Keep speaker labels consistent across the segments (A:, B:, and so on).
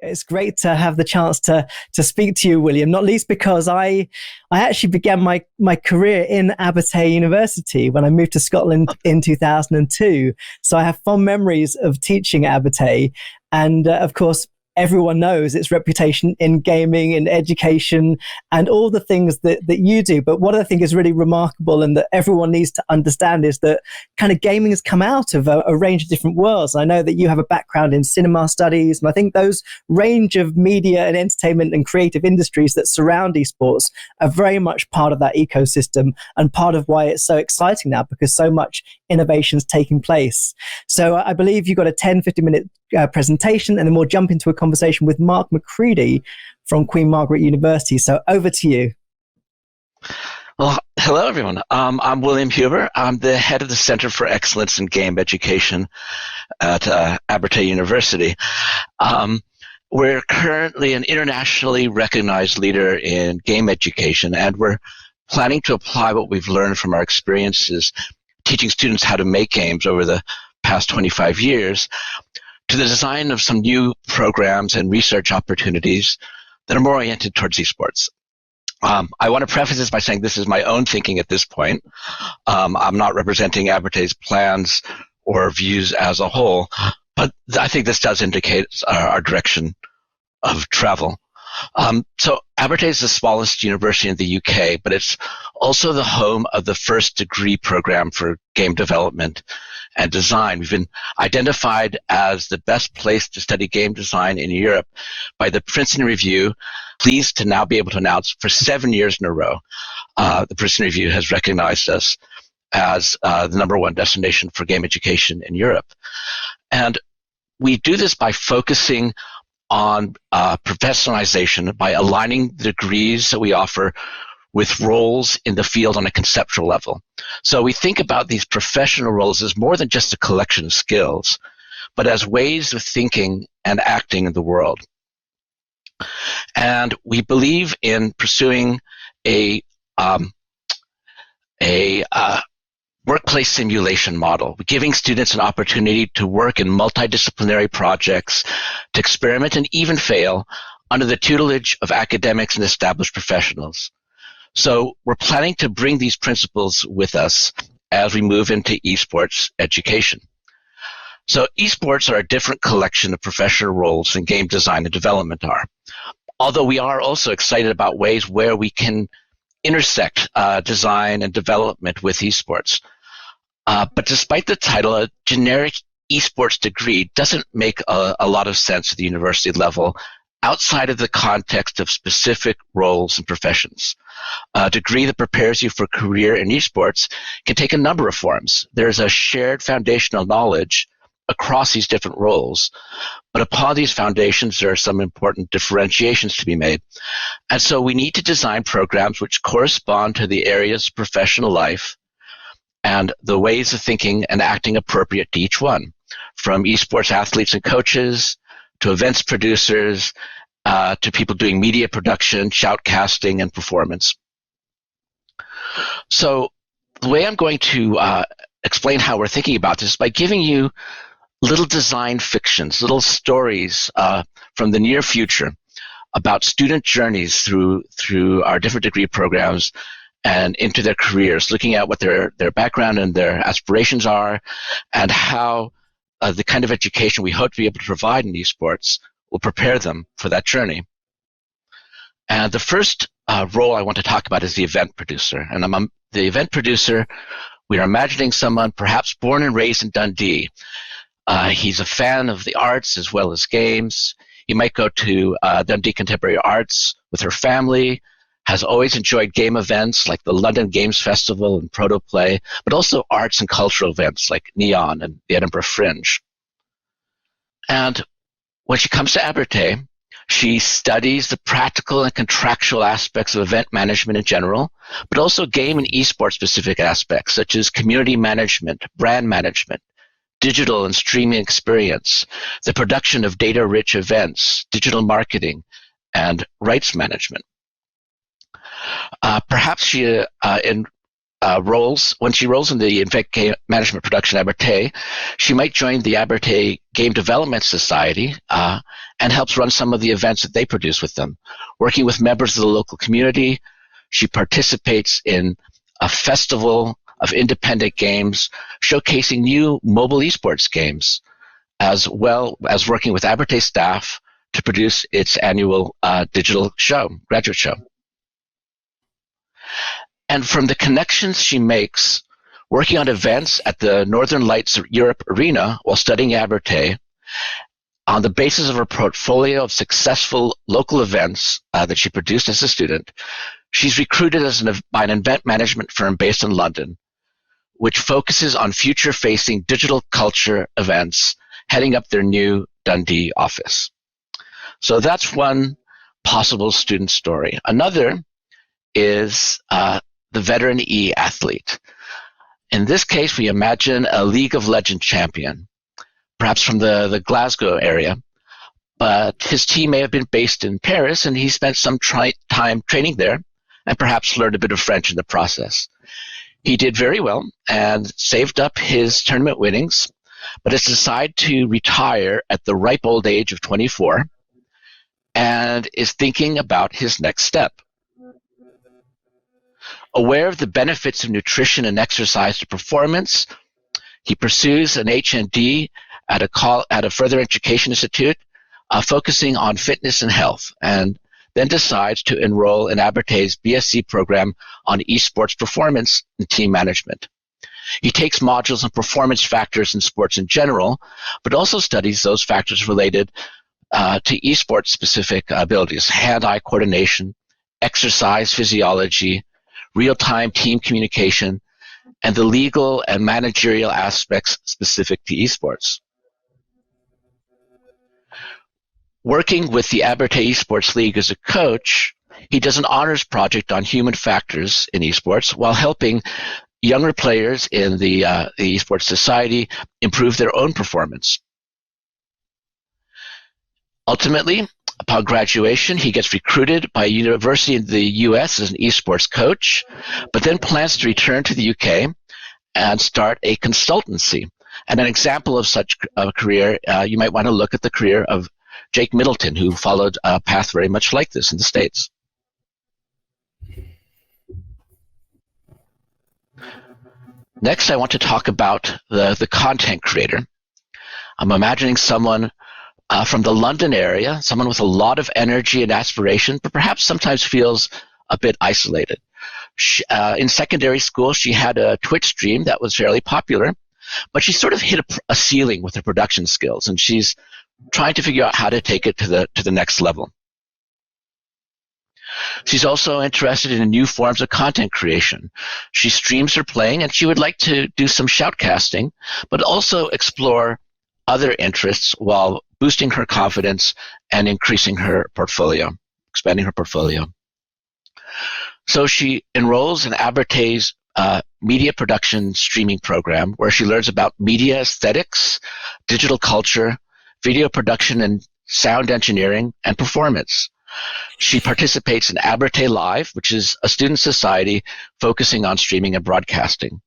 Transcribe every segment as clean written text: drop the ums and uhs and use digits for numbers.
A: It's great to have the chance to speak to you, William, not least because I actually began my career in Abertay University when I moved to Scotland in 2002. So I have fond memories of teaching at Abertay. And of course, everyone knows its reputation in gaming and education and all the things that you do. But what I think is really remarkable and that everyone needs to understand is that kind of gaming has come out of a range of different worlds. I know that you have a background in cinema studies, and I think those range of media and entertainment and creative industries that surround esports are very much part of that ecosystem and part of why it's so exciting now, because so much innovation is taking place. So I believe you've got a 10-15 minute presentation, and then we'll jump into a conversation with Mark McCreedy from Queen Margaret University. So over to you.
B: Well, hello, everyone. I'm William Huber. I'm the head of the Center for Excellence in Game Education at Abertay University. We're currently an internationally recognized leader in game education, and we're planning to apply what we've learned from our experiences teaching students how to make games over the past 25 years to the design of some new programs and research opportunities that are more oriented towards esports. I want to preface this by saying this is my own thinking at this point. I'm not representing Abertay's plans or views as a whole, but I think this does indicate our direction of travel. So Abertay is the smallest university in the UK, but it's also the home of the first degree program for game development and design. We've been identified as the best place to study game design in Europe by the Princeton Review, pleased to now be able to announce for 7 years in a row. The Princeton Review has recognized us as the number one destination for game education in Europe. And we do this by focusing on professionalization, by aligning the degrees that we offer with roles in the field on a conceptual level. So we think about these professional roles as more than just a collection of skills, but as ways of thinking and acting in the world. And we believe in pursuing a workplace simulation model, giving students an opportunity to work in multidisciplinary projects, to experiment and even fail under the tutelage of academics and established professionals. So we're planning to bring these principles with us as we move into esports education. So esports are a different collection of professional roles than game design and development are, although we are also excited about ways where we can intersect design and development with esports. But despite the title, a generic esports degree doesn't make a lot of sense at the university level outside of the context of specific roles and professions. A degree that prepares you for a career in esports can take a number of forms. There's a shared foundational knowledge across these different roles, but upon these foundations, there are some important differentiations to be made. And so we need to design programs which correspond to the areas of professional life and the ways of thinking and acting appropriate to each one, from esports athletes and coaches to events producers, to people doing media production, shoutcasting, and performance. So the way I'm going to explain how we're thinking about this is by giving you little design fictions, little stories from the near future about student journeys through our different degree programs and into their careers, looking at what their background and their aspirations are and how the kind of education we hope to be able to provide in esports will prepare them for that journey. And the first role I want to talk about is the event producer. And I'm the event producer. We are imagining someone perhaps born and raised in Dundee. He's a fan of the arts as well as games. He might go to Dundee Contemporary Arts with her family, has always enjoyed game events like the London Games Festival and Protoplay, but also arts and cultural events like Neon and the Edinburgh Fringe. And when she comes to Abertay, she studies the practical and contractual aspects of event management in general, but also game and esports specific aspects such as community management, brand management, digital and streaming experience, the production of data-rich events, digital marketing, and rights management. Perhaps she, in when she rolls in the event game management production at Abertay, she might join the Abertay Game Development Society and helps run some of the events that they produce with them. Working with members of the local community, she participates in a festival of independent games showcasing new mobile esports games, as well as working with Abertay staff to produce its annual digital show, graduate show. And from the connections she makes working on events at the Northern Lights Europe Arena while studying at Abertay, on the basis of her portfolio of successful local events that she produced as a student, she's recruited by an event management firm based in London, which focuses on future-facing digital culture events, heading up their new Dundee office. So that's one possible student story. Another is the veteran e-athlete. In this case, we imagine a League of Legends champion, perhaps from the Glasgow area, but his team may have been based in Paris, and he spent some time training there and perhaps learned a bit of French in the process. He did very well and saved up his tournament winnings, but has decided to retire at the ripe old age of 24 and is thinking about his next step. Aware of the benefits of nutrition and exercise to performance, he pursues an HND at a further education institute, focusing on fitness and health, and then decides to enroll in Abertay's BSc program on esports performance and team management. He takes modules on performance factors in sports in general, but also studies those factors related to esports-specific abilities, hand-eye coordination, exercise physiology, real-time team communication, and the legal and managerial aspects specific to esports. Working with the Abertay Esports League as a coach, he does an honors project on human factors in esports while helping younger players in the Esports Society improve their own performance. Ultimately, upon graduation, he gets recruited by a university in the US as an esports coach, but then plans to return to the UK and start a consultancy. And an example of such a career, you might want to look at the career of Jake Middleton, who followed a path very much like this in the States. Next, I want to talk about the content creator. I'm imagining someone from the London area, someone with a lot of energy and aspiration, but perhaps sometimes feels a bit isolated. In secondary school, she had a Twitch stream that was fairly popular, but she sort of hit a ceiling with her production skills, and she's trying to figure out how to take it to the next level. She's also interested in new forms of content creation. She streams her playing, and she would like to do some shoutcasting, but also explore other interests while boosting her confidence and increasing her portfolio, expanding her portfolio. So she enrolls in Abertay's media production streaming program, where she learns about media aesthetics, digital culture, video production and sound engineering, and performance. She participates in Abertay Live, which is a student society focusing on streaming and broadcasting.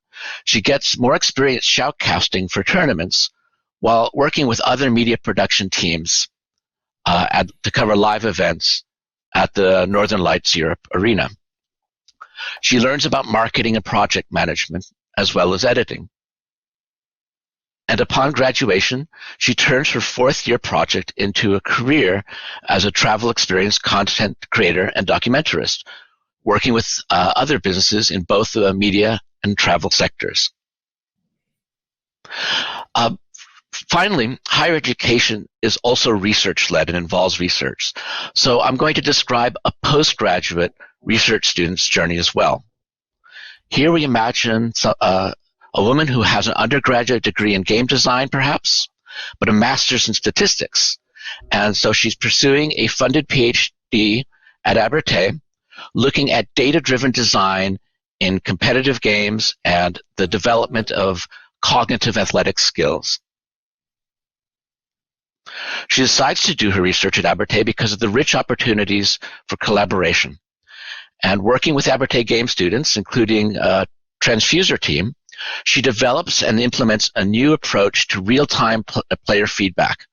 B: She gets more experience shoutcasting for tournaments while working with other media production teams to cover live events at the Northern Lights Europe Arena. She learns about marketing and project management, as well as editing. And upon graduation, she turns her fourth-year project into a career as a travel experience content creator and documentarist, working with other businesses in both the media and travel sectors. Finally, higher education is also research-led and involves research. So I'm going to describe a postgraduate research student's journey as well. Here we imagine a woman who has an undergraduate degree in game design, perhaps, but a master's in statistics. And so she's pursuing a funded PhD at Abertay, looking at data-driven design in competitive games and the development of cognitive athletic skills. She decides to do her research at Abertay because of the rich opportunities for collaboration. And working with Abertay game students, including transfuser team, she develops and implements a new approach to real-time player feedback,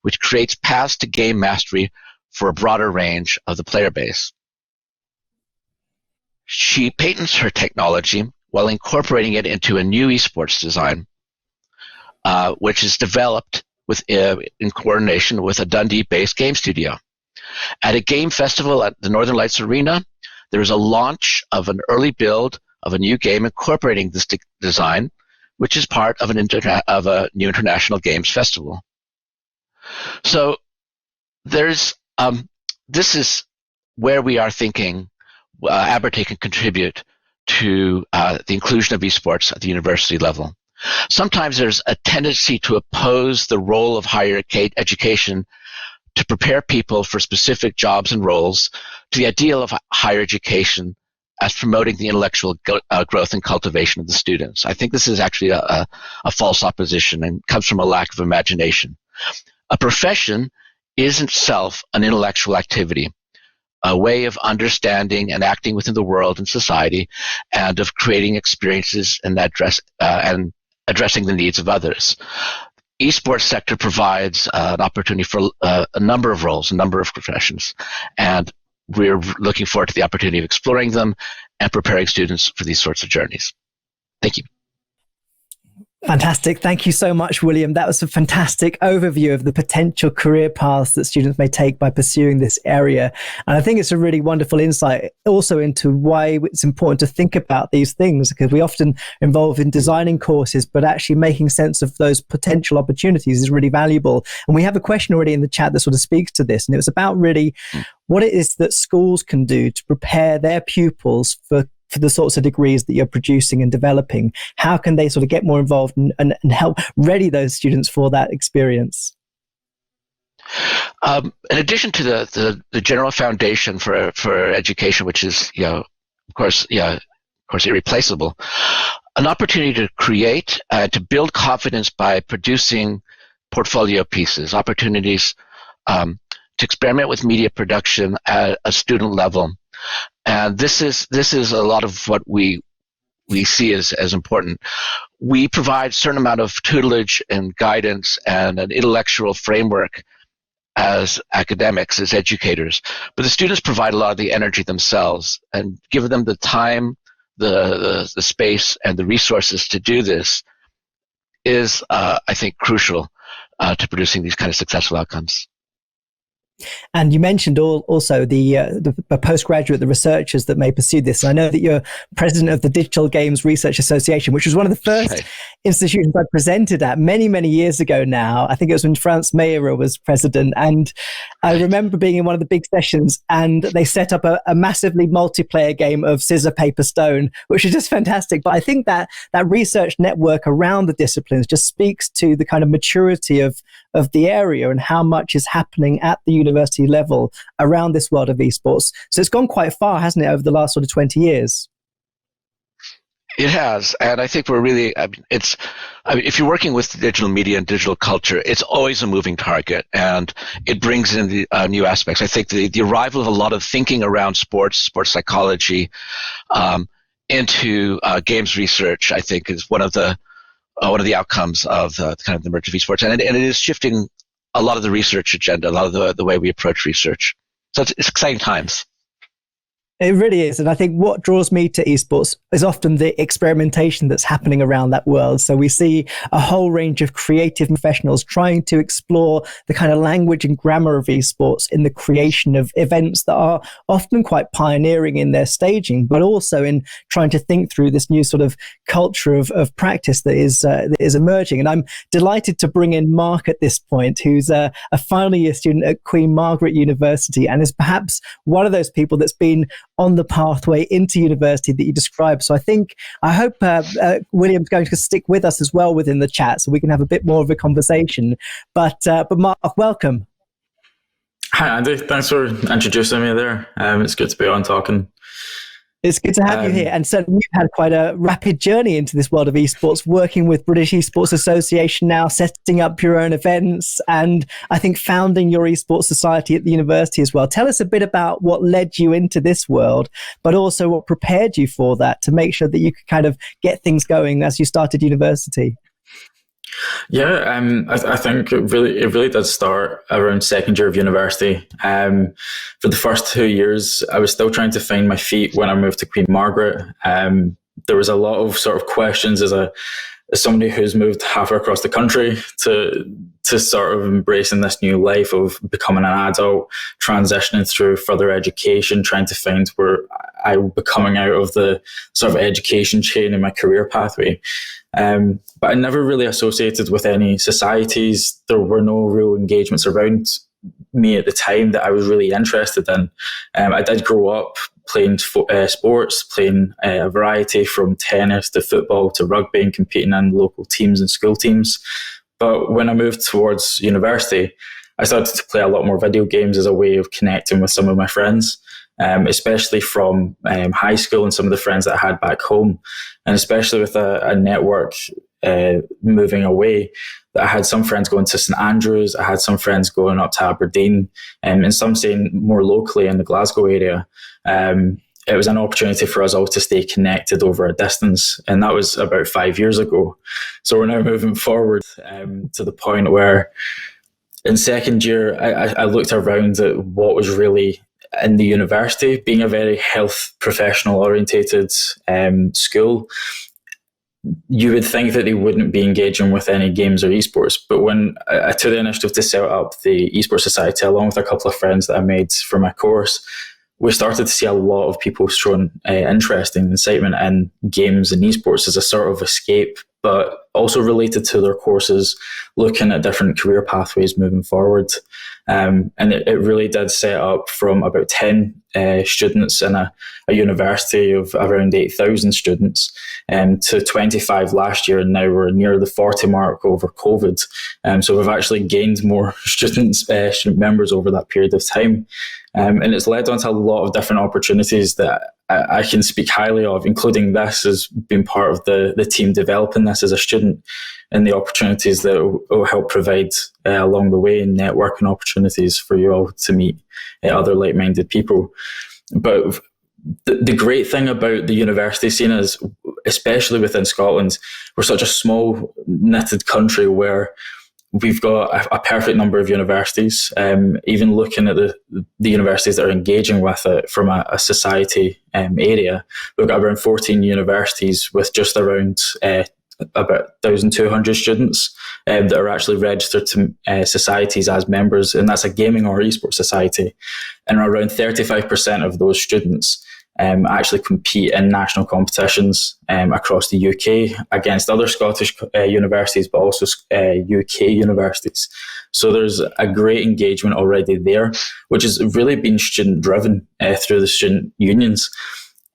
B: which creates paths to game mastery for a broader range of the player base. She patents her technology while incorporating it into a new esports design, which is developed in coordination with a Dundee-based game studio. At a game festival at the Northern Lights Arena, there is a launch of an early build of a new game incorporating this design, which is part of a new international games festival. So this is where we are thinking Abertay can contribute to the inclusion of esports at the university level. Sometimes there's a tendency to oppose the role of higher education to prepare people for specific jobs and roles to the ideal of higher education as promoting the intellectual growth and cultivation of the students. I think this is actually a false opposition and comes from a lack of imagination. A profession is itself an intellectual activity, a way of understanding and acting within the world and society, and of creating experiences and addressing the needs of others. Esports sector provides an opportunity for a number of roles, a number of professions, and we're looking forward to the opportunity of exploring them and preparing students for these sorts of journeys. Thank you.
A: Fantastic. Thank you so much, William. That was a fantastic overview of the potential career paths that students may take by pursuing this area. And I think it's a really wonderful insight also into why it's important to think about these things, because we often involve in designing courses, but actually making sense of those potential opportunities is really valuable. And we have a question already in the chat that sort of speaks to this. And it was about really what it is that schools can do to prepare their pupils for the sorts of degrees that you're producing and developing. How can they sort of get more involved and help ready those students for that experience?
B: In addition to the general foundation for education, which is, of course, irreplaceable, an opportunity to create, to build confidence by producing portfolio pieces, opportunities to experiment with media production at a student level. And this is a lot of what we see as important. We provide a certain amount of tutelage and guidance and an intellectual framework as academics, as educators, but the students provide a lot of the energy themselves, and give them the time, the space, and the resources to do this is, I think, crucial to producing these kind of successful outcomes.
A: And you mentioned also the postgraduate, the researchers that may pursue this. I know that you're president of the Digital Games Research Association, which was one of the first institutions I presented at many, many years ago now. I think it was when France Meyer was president. And I remember being in one of the big sessions, and they set up a massively multiplayer game of scissor, paper, stone, which is just fantastic. But I think that research network around the disciplines just speaks to the kind of maturity of the area and how much is happening at the university level around this world of esports. So it's gone quite far, hasn't it, over the last sort of 20 years?
B: It has, and I think we're really, if you're working with digital media and digital culture, it's always a moving target, and it brings in the new aspects. I think the arrival of a lot of thinking around sports psychology into games research, I think, is one of the outcomes of kind of the emergence of esports, and it is shifting a lot of the research agenda, a lot of the way we approach research. So it's exciting times.
A: It really is. And I think what draws me to esports is often the experimentation that's happening around that world. So we see a whole range of creative professionals trying to explore the kind of language and grammar of esports in the creation of events that are often quite pioneering in their staging, but also in trying to think through this new sort of culture of practice that is emerging. And I'm delighted to bring in Mark at this point, who's a final year student at Queen Margaret University and is perhaps one of those people that's been on the pathway into university that you described. So I hope William's going to stick with us as well within the chat so we can have a bit more of a conversation. But Mark, welcome.
C: Hi, Andy. Thanks for introducing me there. It's good to be on talking
A: It's good to have you here. And certainly you've had quite a rapid journey into this world of esports, working with British Esports Association now, setting up your own events, and I think founding your esports society at the university as well. Tell us a bit about what led you into this world, but also what prepared you for that to make sure that you could kind of get things going as you started university.
C: Yeah, I think it really did start around second year of university. For the first 2 years, I was still trying to find my feet when I moved to Queen Margaret. There was a lot of sort of questions as somebody who's moved halfway across the country to sort of embracing this new life of becoming an adult, transitioning through further education, trying to find where I would be coming out of the sort of education chain in my career pathway. But I never really associated with any societies. There were no real engagements around me at the time that I was really interested in. I did grow up playing sports, playing a variety from tennis to football to rugby and competing in local teams and school teams. But when I moved towards university, I started to play a lot more video games as a way of connecting with some of my friends. Especially from high school and some of the friends that I had back home, and especially with a network moving away, that I had some friends going to St Andrews, I had some friends going up to Aberdeen, and some staying more locally in the Glasgow area. It was an opportunity for us all to stay connected over a distance, and that was about 5 years ago. So we're now moving forward to the point where in second year, I looked around at what was really in the university, being a very health professional orientated school. You would think that they wouldn't be engaging with any games or esports, but when I took the initiative to set up the Esports Society along with a couple of friends that I made for my course, we started to see a lot of people showing interest and excitement in games and esports as a sort of escape, but also related to their courses, looking at different career pathways moving forward. And it really did set up from about 10 students in a university of around 8,000 students to 25 last year, and now we're near the 40 mark over COVID. So we've actually gained more student members over that period of time. And it's led on to a lot of different opportunities that I can speak highly of, including this as being part of the team developing this as a student, and the opportunities that will help provide along the way, and networking opportunities for you all to meet other like-minded people. But the great thing about the university scene is, especially within Scotland, we're such a small knitted country where we've got a perfect number of universities. Even looking at the universities that are engaging with it from a society area, we've got around 14 universities with just around about 1,200 students that are actually registered to societies as members, and that's a gaming or esports society. And around 35% of those students actually compete in national competitions across the UK against other Scottish universities, but also UK universities. So there's a great engagement already there, which has really been student driven through the student unions.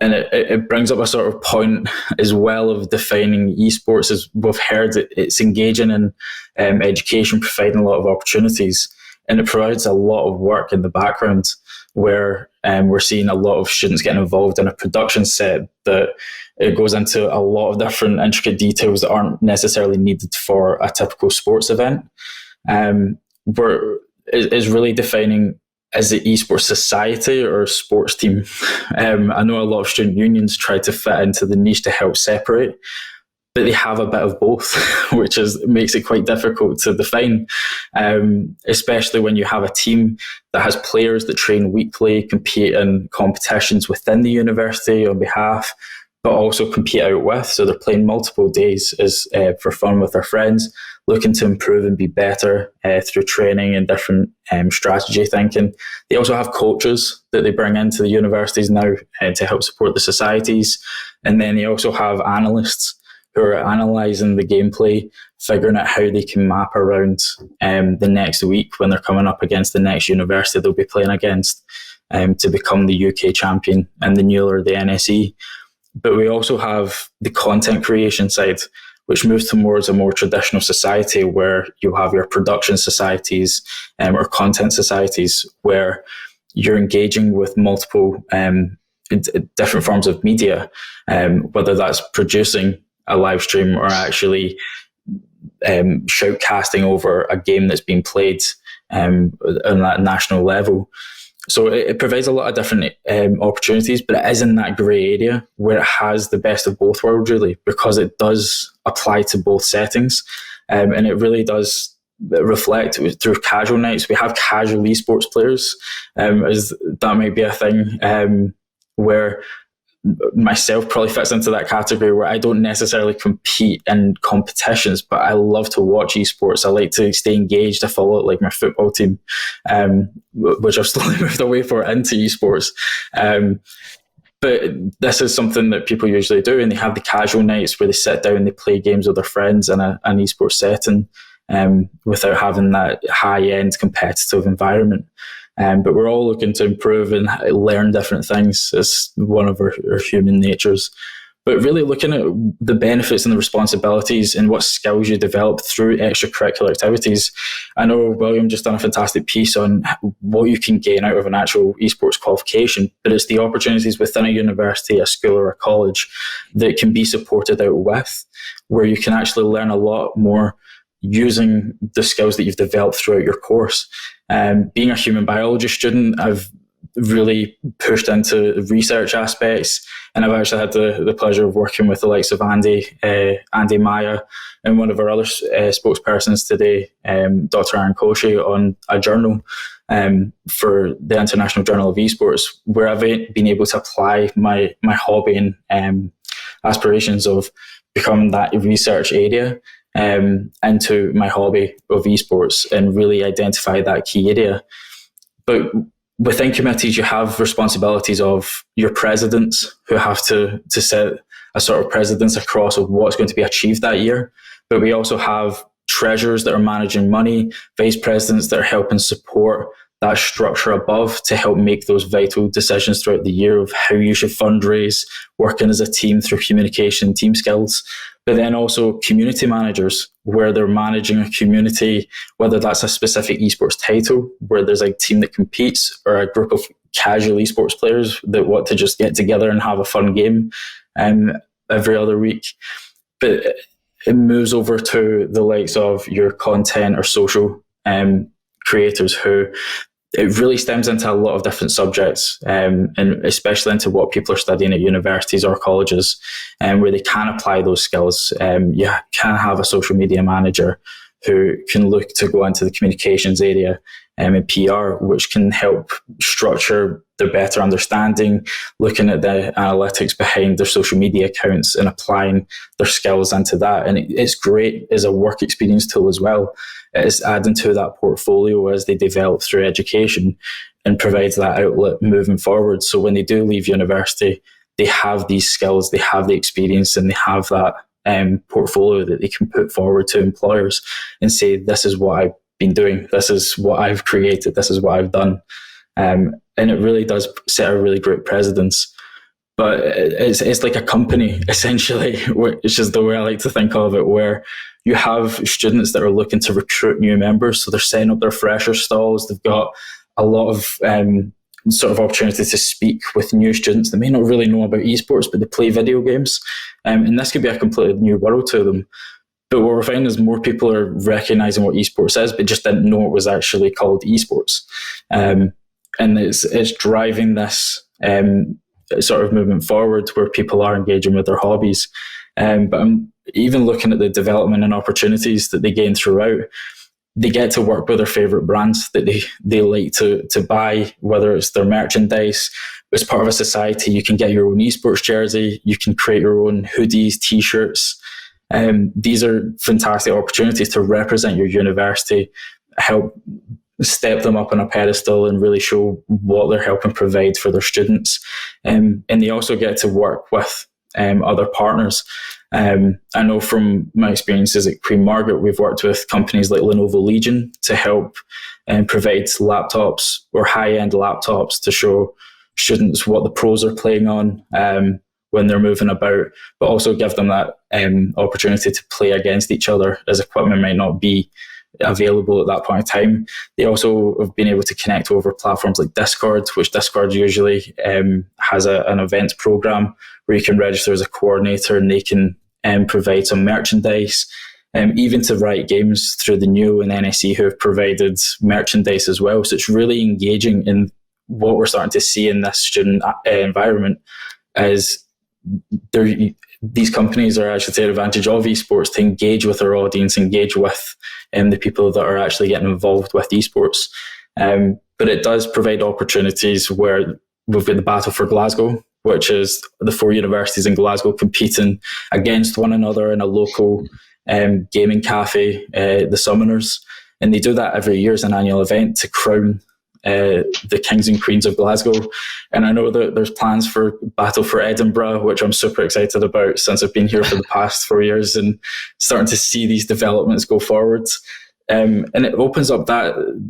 C: And it brings up a sort of point as well of defining esports. As we've heard, it's engaging in education, providing a lot of opportunities, and it provides a lot of work in the background where we're seeing a lot of students getting involved in a production set that it goes into a lot of different intricate details that aren't necessarily needed for a typical sports event. Is really defining, is it esports society or sports team? I know a lot of student unions try to fit into the niche to help separate, but they have a bit of both, which makes it quite difficult to define, especially when you have a team that has players that train weekly, compete in competitions within the university on behalf, but also compete out with. So they're playing multiple days for fun with their friends, looking to improve and be better through training and different strategy thinking. They also have coaches that they bring into the universities now to help support the societies. And then they also have analysts who are analysing the gameplay, figuring out how they can map around the next week when they're coming up against the next university they'll be playing against to become the UK champion and the new or the NSE. But we also have the content creation side, which moves towards a more traditional society where you have your production societies or content societies where you're engaging with multiple different forms of media, whether that's producing a live stream or actually shoutcasting over a game that's being played on that national level. So it provides a lot of different opportunities, but it is in that grey area where it has the best of both worlds, really, because it does apply to both settings, and it really does reflect through casual nights. We have casual esports players, as that might be a thing where myself probably fits into that category, where I don't necessarily compete in competitions, but I love to watch esports. I like to stay engaged. I follow it like my football team, which I've slowly moved away into esports. But this is something that people usually do, and they have the casual nights where they sit down and they play games with their friends in an esports setting, without having that high-end competitive environment. But we're all looking to improve and learn different things. It's one of our human natures. But really looking at the benefits and the responsibilities and what skills you develop through extracurricular activities. I know William just done a fantastic piece on what you can gain out of an actual esports qualification, but it's the opportunities within a university, a school or a college that can be supported out with, where you can actually learn a lot more using the skills that you've developed throughout your course. Being a human biology student, I've really pushed into research aspects, and I've actually had the pleasure of working with the likes of Andy Maya, and one of our other spokespersons today, Dr. Aaron Koshy, on a journal for the International Journal of Esports, where I've been able to apply my hobby and aspirations of becoming that research area into my hobby of esports and really identify that key area. But within committees, you have responsibilities of your presidents who have to set a sort of precedence across of what's going to be achieved that year. But we also have treasurers that are managing money, vice presidents that are helping support that structure above to help make those vital decisions throughout the year of how you should fundraise, working as a team through communication, team skills. But then also community managers, where they're managing a community, whether that's a specific esports title, where there's a team that competes, or a group of casual esports players that want to just get together and have a fun game every other week. But it moves over to the likes of your content or social creators, who it really stems into a lot of different subjects, and especially into what people are studying at universities or colleges, where they can apply those skills. You can have a social media manager who can look to go into the communications area and PR, which can help structure their better understanding, looking at the analytics behind their social media accounts and applying their skills into that. And it's great as a work experience tool as well. It's adding to that portfolio as they develop through education, and provides that outlet moving forward. So when they do leave university, they have these skills, they have the experience, and they have that portfolio that they can put forward to employers and say, this is what I've been doing, this is what I've created, this is what I've done. And it really does set a really great precedence. But it's like a company, essentially, which is the way I like to think of it, where you have students that are looking to recruit new members. So they're setting up their fresher stalls. They've got a lot of sort of opportunity to speak with new students that may not really know about esports, but they play video games. And this could be a completely new world to them. But what we're finding is more people are recognizing what esports is, but just didn't know it was actually called esports. And it's driving this sort of movement forward where people are engaging with their hobbies. But I'm even looking at the development and opportunities that they gain throughout. They get to work with their favorite brands that they like to buy, whether it's their merchandise. As part of a society, you can get your own esports jersey, you can create your own hoodies, t-shirts. These are fantastic opportunities to represent your university, help step them up on a pedestal and really show what they're helping provide for their students. And they also get to work with other partners. I know from my experiences at Queen Margaret, we've worked with companies like Lenovo Legion to help provide laptops or high-end laptops to show students what the pros are playing on when they're moving about, but also give them that opportunity to play against each other, as equipment might not be available at that point in time. They also have been able to connect over platforms like Discord, which Discord usually has an events program where you can register as a coordinator, and they can provide some merchandise, even to write games through the NEO and NSE, who have provided merchandise as well. So it's really engaging in what we're starting to see in this student environment, as these companies are actually taking advantage of esports to engage with their audience, engage with the people that are actually getting involved with esports. But it does provide opportunities where we've got the Battle for Glasgow, which is the 4 universities in Glasgow competing against one another in a local gaming cafe, the Summoners. And they do that every year as an annual event to crown the kings and queens of Glasgow. And I know that there's plans for Battle for Edinburgh, which I'm super excited about since I've been here for the past 4 years and starting to see these developments go forward. And it opens up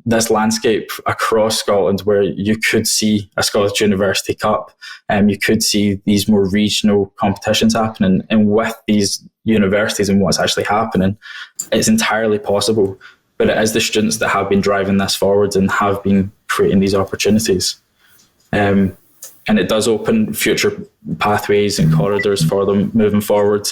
C: this landscape across Scotland where you could see a Scottish University Cup, and you could see these more regional competitions happening. And with these universities and what's actually happening, it's entirely possible. But it is the students that have been driving this forward and have been creating these opportunities. And it does open future pathways and corridors for them moving forward,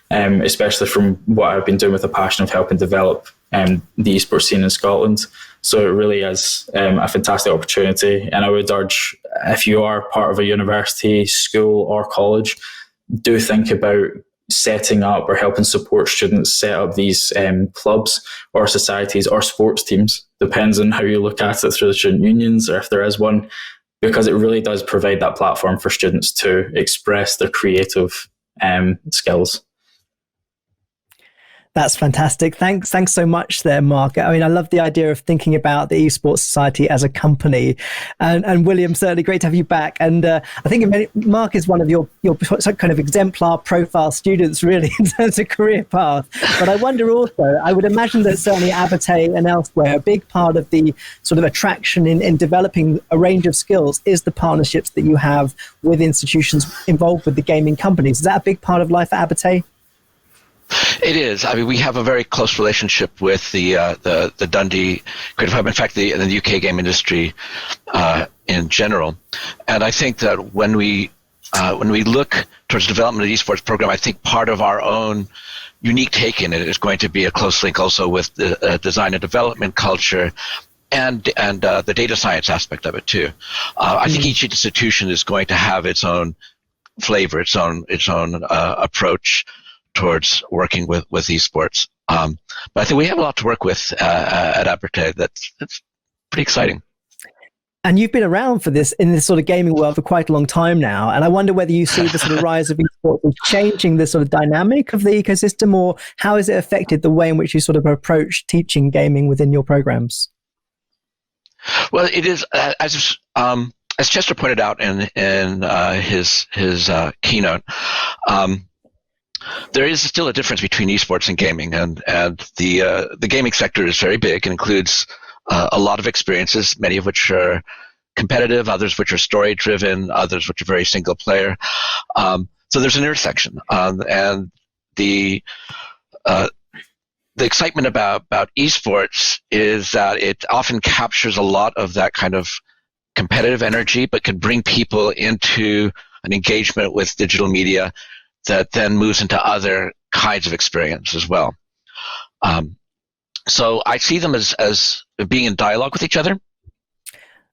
C: especially from what I've been doing with the passion of helping develop the esports scene in Scotland. So it really is a fantastic opportunity. And I would urge, if you are part of a university, school or college, do think about setting up or helping support students set up these clubs or societies or sports teams. Depends on how you look at it, through the student unions or if there is one, because it really does provide that platform for students to express their creative skills.
A: That's fantastic. Thanks so much there, Mark. I mean, I love the idea of thinking about the Esports Society as a company. And William, certainly great to have you back. And I think Mark is one of your kind of exemplar profile students, really, in terms of career path. But I wonder also, I would imagine that certainly Abertay and elsewhere, a big part of the sort of attraction in developing a range of skills is the partnerships that you have with institutions involved with the gaming companies. Is that a big part of life at Abertay?
B: It is. I mean, we have a very close relationship with the Dundee Creative Hub. In fact, the UK game industry in general. And I think that when we look towards the development of the esports program, I think part of our own unique take in it is going to be a close link also with the design and development culture and the data science aspect of it too. I think each institution is going to have its own flavor, its own approach towards working with esports. But I think we have a lot to work with at Abertay. That's pretty exciting.
A: And you've been around for this in this sort of gaming world for quite a long time now. And I wonder whether you see the sort of rise of esports as changing the sort of dynamic of the ecosystem, or how has it affected the way in which you sort of approach teaching gaming within your programs?
B: Well, it is, as Chester pointed out in his keynote, there is still a difference between esports and gaming, and the gaming sector is very big and includes a lot of experiences, many of which are competitive, others which are story driven, others which are very single player. So there's an intersection, and the excitement about esports is that it often captures a lot of that kind of competitive energy, but can bring people into an engagement with digital media that then moves into other kinds of experience as well. So I see them as being in dialogue with each other.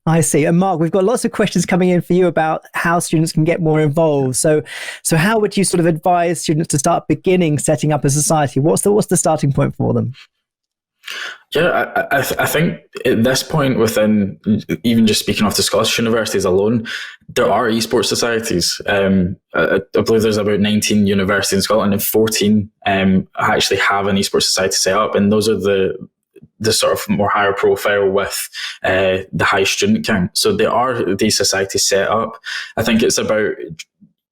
A: I see. And Mark, we've got lots of questions coming in for you about how students can get more involved. So how would you sort of advise students to start beginning setting up a society? What's the starting point for them?
C: Yeah, I think at this point, within even just speaking off the Scottish universities alone, there are esports societies. I believe there's about 19 universities in Scotland, and 14 actually have an esports society set up, and those are the sort of more higher profile with the high student count. So there are these societies set up. I think it's about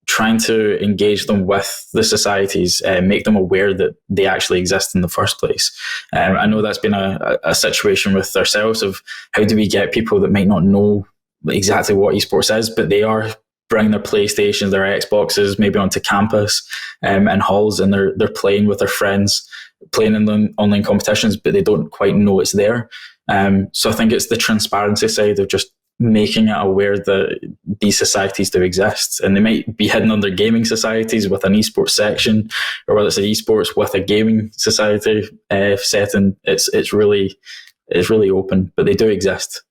C: trying to engage them with the societies and make them aware that they actually exist in the first place. I know that's been a situation with ourselves of how do we get people that might not know exactly what esports is, but they are bring their PlayStations, their Xboxes, maybe onto campus and halls, and they're playing with their friends, playing in the online competitions, but they don't quite know it's there. So I think it's the transparency side of just making it aware that these societies do exist, and they might be hidden under gaming societies with an esports section, or whether it's an esports with a gaming society setting. It's really open, but they do exist.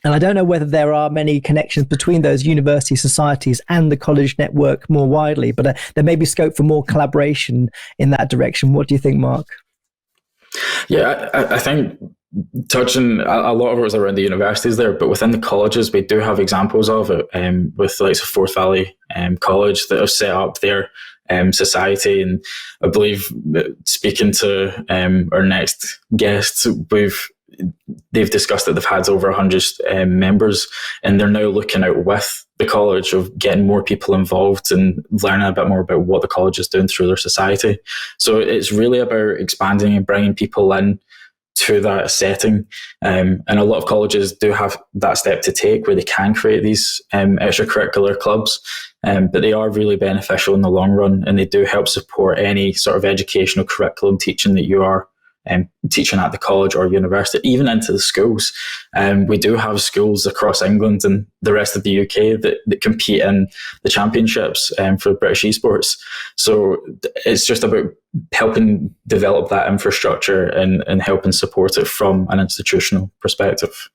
A: And I don't know whether there are many connections between those university societies and the college network more widely, but there may be scope for more collaboration in that direction. What do you think, Mark?
C: Yeah, I think touching a lot of it was around the universities there, but within the colleges, we do have examples of it with the likes of Forth Valley College that have set up their society. And I believe, speaking to our next guest, they've discussed that they've had over 100 members, and they're now looking out with the college of getting more people involved and learning a bit more about what the college is doing through their society. So it's really about expanding and bringing people in to that setting. And a lot of colleges do have that step to take where they can create these extracurricular clubs, but they are really beneficial in the long run, and they do help support any sort of educational curriculum teaching that you are teaching at the college or university, even into the schools. We do have schools across England and the rest of the UK that compete in the championships for British Esports. So it's just about helping develop that infrastructure and helping support it from an institutional perspective.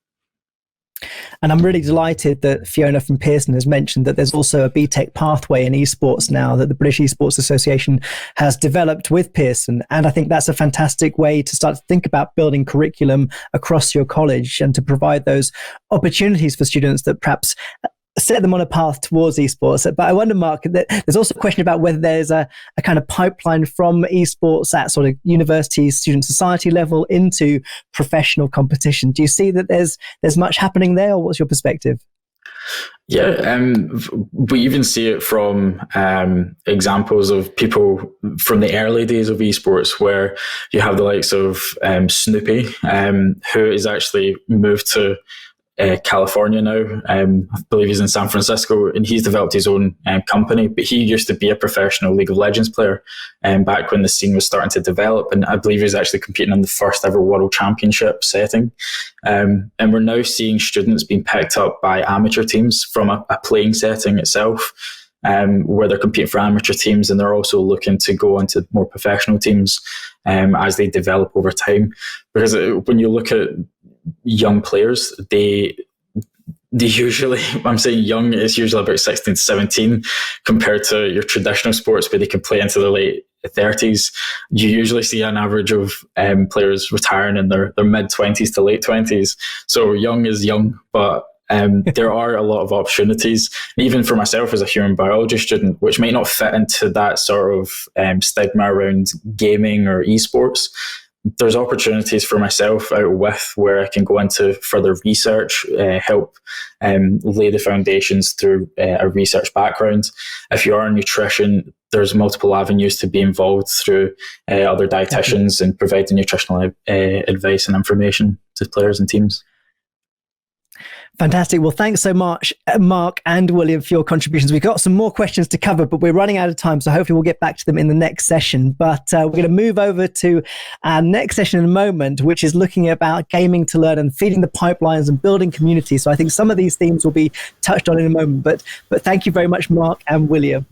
A: And I'm really delighted that Fiona from Pearson has mentioned that there's also a Btec pathway in esports now that the British Esports Association has developed with Pearson. And I think that's a fantastic way to start to think about building curriculum across your college and to provide those opportunities for students that perhaps set them on a path towards esports. But I wonder, Mark, that there's also a question about whether there's a kind of pipeline from esports at sort of university student society level into professional competition. Do you see that there's much happening there, or what's your perspective?
C: Yeah, we even see it from examples of people from the early days of esports, where you have the likes of Snoopy, who is actually moved to California now. I believe he's in San Francisco, and he's developed his own company, but he used to be a professional League of Legends player back when the scene was starting to develop, and I believe he was actually competing in the first ever World Championship setting. And we're now seeing students being picked up by amateur teams from a playing setting itself, where they're competing for amateur teams, and they're also looking to go into more professional teams as they develop over time. Because when you look at young players, they usually, I'm saying young, is usually about 16 to 17 compared to your traditional sports where they can play into their late 30s. You usually see an average of players retiring in their mid 20s to late 20s. So young is young, but there are a lot of opportunities, even for myself as a human biology student, which might not fit into that sort of stigma around gaming or esports. There's opportunities for myself out with where I can go into further research, help lay the foundations through a research background. If you are in nutrition, there's multiple avenues to be involved through other dietitians and providing nutritional advice and information to players and teams.
A: Fantastic. Well, thanks so much, Mark and William, for your contributions. We've got some more questions to cover, but we're running out of time, so hopefully we'll get back to them in the next session. But we're going to move over to our next session in a moment, which is looking about gaming to learn and feeding the pipelines and building community. So I think some of these themes will be touched on in a moment. But thank you very much, Mark and William.